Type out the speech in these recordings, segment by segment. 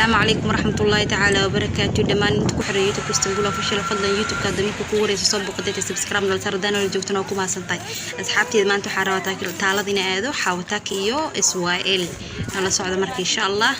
السلام عليكم ورحمة الله تعالى وبركاته. دمان انت كحر يوتيوب استنقول وفشل فضلا يوتيوب كادميك كوري صوب قديت سبسكرايب نل سردان ولا جوجتنا وكما سنتاي أصحابتي ما انتو حراوتاك تالدين آدو حاوتاك إيو إسوائيل نلا سعودة مركي إن شاء الله.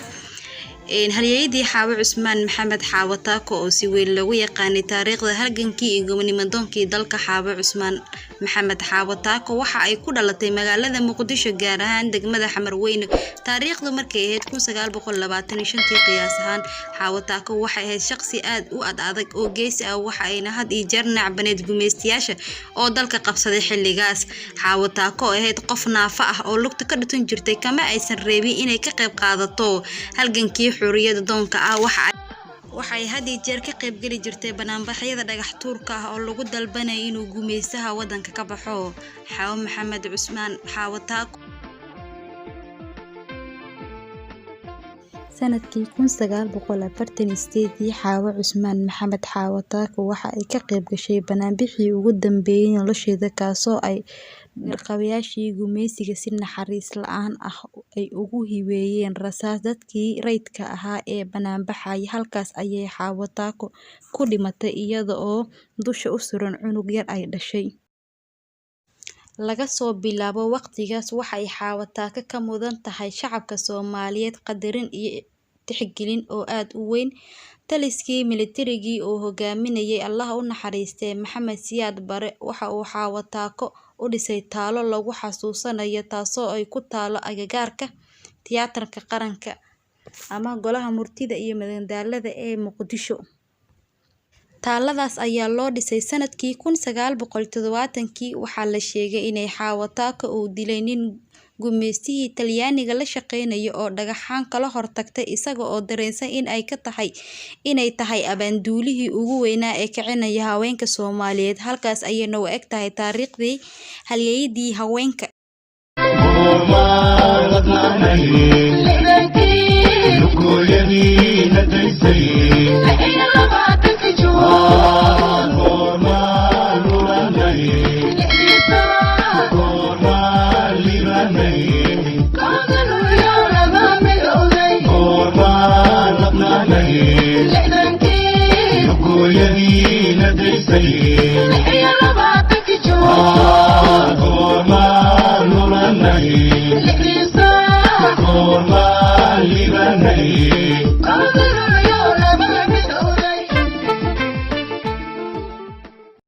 هاليدي حاوي عثمان محمد حاوتاكو أو سويل لو يقاني تاريخ هالجنكي إجمني مدونكي دلك حاوي عثمان محمد حاوتاكو waxa ay ku dhalatay magaalada Muqdisho gaar ahaan degmada Xamarweyn taariikhdu markay ahayd 1925 qiyaas ahaan Xaawataako waxa ay shakhsi aad u adag oo geesi ah waxa ayna had iyo jeer nacbaneed gumeystiyaasha oo dalka qabsaday xilligaas Xaawataako ahayd qof naafa ah oo lugta ka dhintay jirtay kama aysan reebin inay ka qayb qaadato halgankii xurriyada doonka ah waxay had iyo jeer ka qayb gali jirtay banaanbaxyada dhagax tuurka ah oo lagu dalbanay inuu gumeysaha wadanka ka baxo Xaawo Maxamed Cusmaan Xaawataako sanadkii 1948 Xaawo Cusmaan Maxamed Xaawataako waxa ay ka qayb gashay banaanbixii ugu dambeeyay nolosheeda kaasoo ay qabiyaashii gumeysiga si naxariis la'aan ah ay ugu hibeeyeen rasaas dadkii rayidka ahaa ee banaanbaxay halkaas ayay Xaawataako ku dhimatay iyada oo dusha u suran cunug yar ay dhashay laga soo bilaabo waqtigaas waxay Xaawataako ka mudan tahay shacabka Soomaaliyeed qadarin iyo tixgelin oo aad u weyn taliskii militarigii oo hogaaminayay Allah u naxariistay Maxamed Siyaad Bare waxa uu Xaawataako u dhisay taalo lagu xasuusanayo taasoo ay ku taalo agagaarka tiyaatarka qaranka ama golaha murtida iyo madadaalada ee Muqdisho taaladaas ayaa loo dhisay sanadkii 1970 waxaa la sheegay inay Xaawataako uu dilay nin gumeystihii Talyaaniga la shaqeynaya oo dhagaxaan kala hortagtay isaga oo dareensan inay tahay abaanduulihii ugu weynaa ee kicinaya haweenka Soomaaliyeed halkaas ayayna u eg tahay taariikhdii halyeyadii haweenka Gorma,